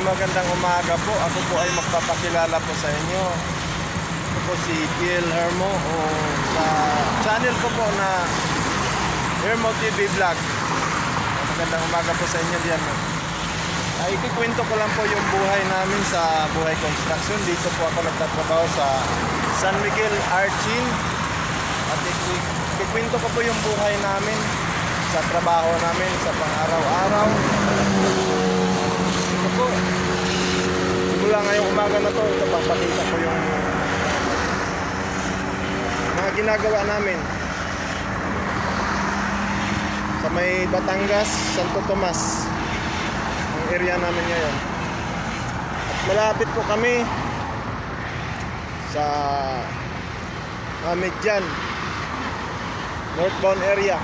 Magandang umaga po. Ako po ay magpapakilala po sa inyo. Ako po si Piel Hermo o sa channel ko po na Hermo TV Vlog. Magandang umaga po sa inyo diyan. Ikikwento ko lang po yung buhay namin sa buhay construction. Dito po ako nagtatrabaho sa San Miguel Archin. At ikikwento ko po yung buhay namin sa trabaho namin sa pang-araw-araw. Ito po, simula ngayong umaga na to, ito papakita ko yung mga ginagawa namin sa may Batangas, Santo Tomas, ang area namin ngayon. At malapit po kami sa Medyan, northbound area.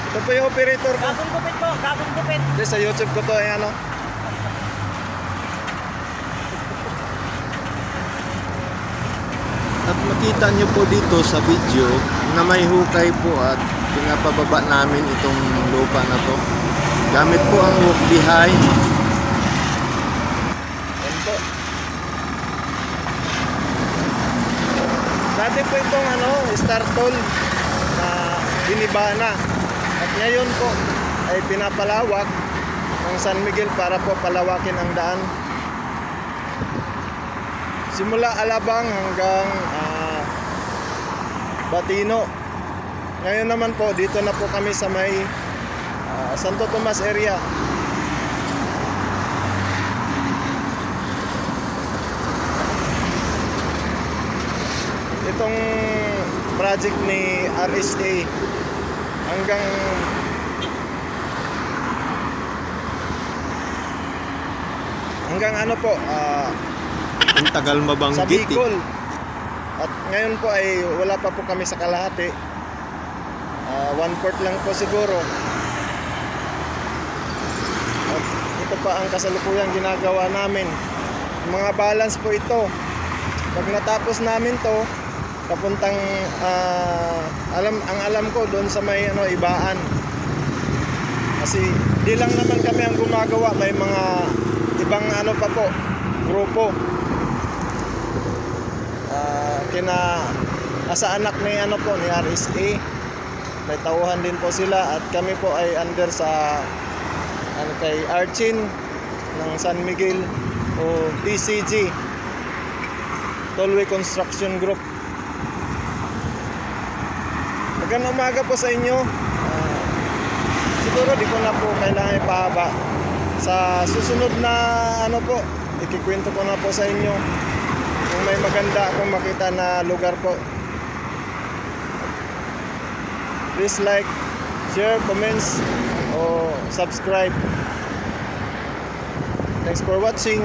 Ito po yung operator ko. Gagong gupit po, gagong gupit. Hindi, sa YouTube ko to, ayan o. At makita nyo po dito sa video na may hukay po at pinapababa namin itong lupa na to. Gamit po ang walk behind. Ayan po. Dati po itong star toll na biniba na. At ngayon po ay pinapalawak ng San Miguel para po palawakin ang daan. Simula Alabang hanggang Batino. Ngayon naman po dito na po kami sa may Santo Tomas area. Itong project ni RSA hanggang ano po ang tagal mabanggit sa Bicol. At ngayon po ay wala pa po kami sa kalahati, 1/4 lang po siguro. At ito pa ang kasalukuyang ginagawa namin, mga balance po ito. Pag natapos namin to, papuntang alam ko doon sa may Ibaan. Kasi di lang naman kami ang gumagawa, may mga ibang pa po, grupo. Asa anak ni ni RSA. May tauhan din po sila at kami po ay under sa kay Archin ng San Miguel o TCG, Tollway Construction Group. Magandang umaga po sa inyo. Siguro di ko na po kailangan ipahaba. Sa susunod na po, ikikwento ko na po sa inyo kung may maganda akong makita na lugar po. Please like, share, comments, o subscribe. Thanks for watching.